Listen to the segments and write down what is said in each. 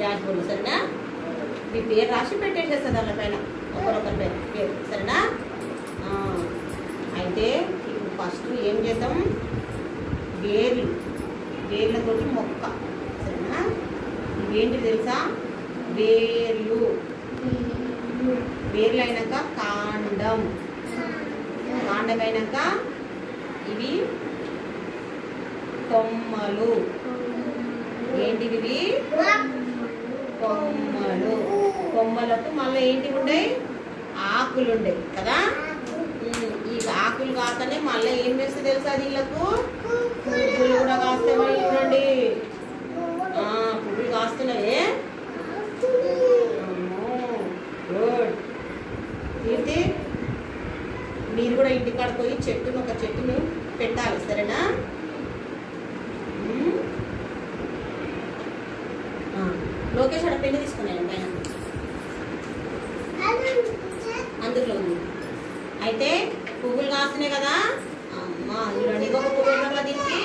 Dash board సరేనా. మీ పేరు రాసి పెట్టేసేస్తుంది దానిపైన ఒకరొకరి పేరు సరేనా. అయితే ఇప్పుడు ఫస్ట్ ఏం చేద్దాం, వేర్లతోటి మొక్క సరేనా. ఇవేంటి తెలుసా, వేర్లు అయినాక కాండం అయినాక ఇవి కొమ్మలు. ఏంటివి? కొమ్మలు. కొమ్మలకు మళ్ళీ ఏంటి ఉంటాయి, ఆకులు ఉంటాయి కదా. ఈ ఆకులు కాకనే మళ్ళీ ఏం వేస్తే తెలుసా, వీళ్ళకు పువ్వులు కూడా కాస్తామని చూడండి. పువ్వులు కాస్తున్నాయే. గుడ్. ఏంటి మీరు కూడా ఇంటికాడ పోయి ఒక చెట్టును పెట్టాలి సరేనా. లోకేష్ అక్కడ పెళ్లి తీసుకున్నాను పైన అందులో ఉంది. అయితే పువ్వులు కాస్తున్నాయి కదా. అమ్మ చూడండి, ఇంకొక పువ్వు కదా దీనికి.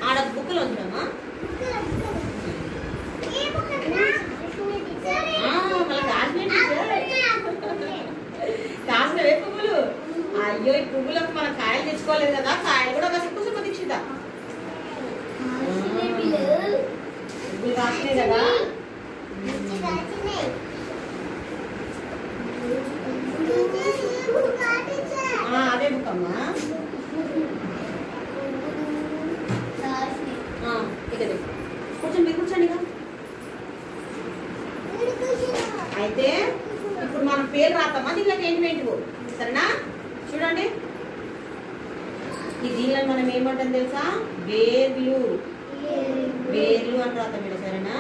ఆడ బుక్కులు ఉంచుడమ్మా. కాసినవే పువ్వులు. అయ్యో, ఈ పువ్వులకు మనం కాయలు తెచ్చుకోలేదు కదా. కాయలు కూడా కాసి కూర్చోమో దీక్షిత. పువ్వులు కాసినాయి కదా. అదే బుక్ అమ్మా. కూర్చోండి. అయితే ఇప్పుడు మనం పేరు రాస్తామా దీనికి ఏంటి సరేనా. చూడండి, ఈ దీనిలో మనం ఏమంటాం తెలుసా, వేర్లు అని రాస్తాం మీరు సరేనా.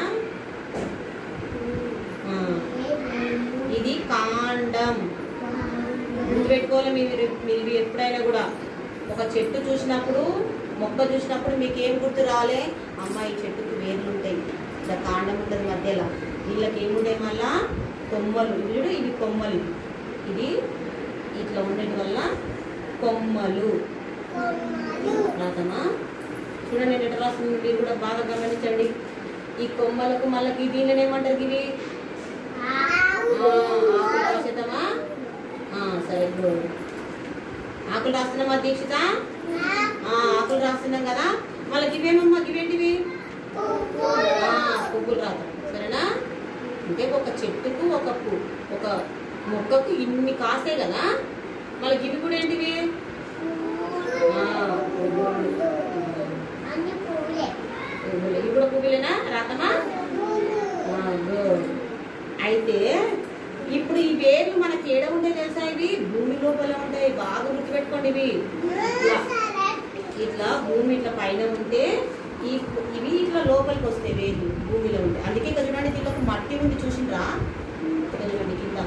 ఇది కాండం. గుర్తుపెట్టుకోవాలి మీరు ఎప్పుడైనా కూడా ఒక చెట్టు చూసినప్పుడు, మొక్క చూసినప్పుడు మీకు ఏం గుర్తు రాలే, అమ్మ ఈ చెట్టుకు వేర్లు ఉంటాయి, ఇట్లా కాండం ఉంటుంది మధ్యలో, వీళ్ళకి ఏముంటాయి మళ్ళా కొమ్మలు. చూడు, ఇవి కొమ్మలు. ఇది ఇట్లా ఉండడం వల్ల కొమ్మలు రాతమా. చూడండి నేను ఎట్లా రాస్తుంది, మీరు కూడా బాగా గమనించండి. ఈ కొమ్మలకు మళ్ళీ దీనిలో ఏమంటారు, ఇవి ఆకులు రాసేద్దామా. సరే, ఇప్పుడు ఆకులు రాస్తున్నామా దీక్షిత. ఆకులు రాస్తున్నాం కదా. మళ్ళీ ఇవేమమ్మా, ఇవేంటివి పువ్వులు రాతాం సరేనా. అంటే ఒక చెట్టుకు ఒక మొక్కకు ఇన్ని కాస్తాయి కదా. మళ్ళీ ఇవి కూడా ఏంటివి, ఇవి కూడా పువ్వులేనా రాతమా. అయితే ఇప్పుడు ఈ వేర్లు మనకి ఏడ ఉంటాయి తెలుసా, ఇవి భూమి లోపల ఉంటాయి. బాగా గుర్తుపెట్టుకోండి. ఇవి ఇట్లా భూమి ఇట్లా పైన ఉంటే ఇవి ఇట్లా లోపలికి వస్తాయి వేర్లు భూమిలో ఉంటాయి. అందుకే ఇక్కడ చూడండి, దీనికి మట్టి ఉంది చూసిండ్రా. చూడండి కింద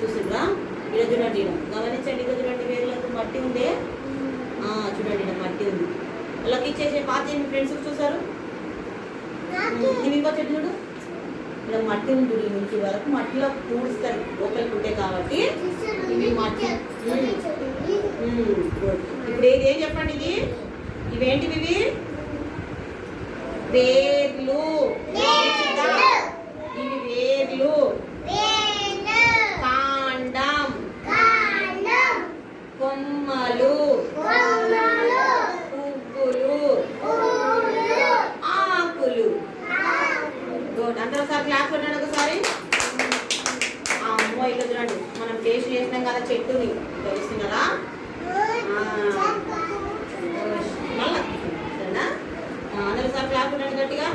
చూసిండ్రా, ఇక్కడ చూడండి, గమనించండి. ఇక్కడ చూడండి, వేర్లకు మట్టి ఉందే. చూడండి ఇక్కడ మట్టి ఉంది. వాళ్ళకి ఇచ్చేసే పాత ఫ్రెండ్స్ చూసారు. ఇంకో చెట్టు చూడు, ఇక్కడ మట్టి ఉంది. ఇంటి వరకు మట్టిలో పూడుస్తారు లోపలికి ఉంటాయి కాబట్టి ఇవి మట్టి. ఇప్పుడు ఏం చెప్పండి, ఇవేంటివి, ఇవి వేర్లు. ఇవి వేర్లు, కాండం, కొమ్మలు, పువ్వులు, ఆకులు. అందరూ ఒకసారి క్లాస్ పెట్టండి ఒకసారి. అమ్మో ఇక్కడ చూడండి, మనం టేస్ట్ చేసినాం కదా చెట్టుని, తెలుస్తున్నారా. మళ్ళా సరేనా, అందరూ ఒకసారి క్లాస్ పెట్టండి గట్టిగా.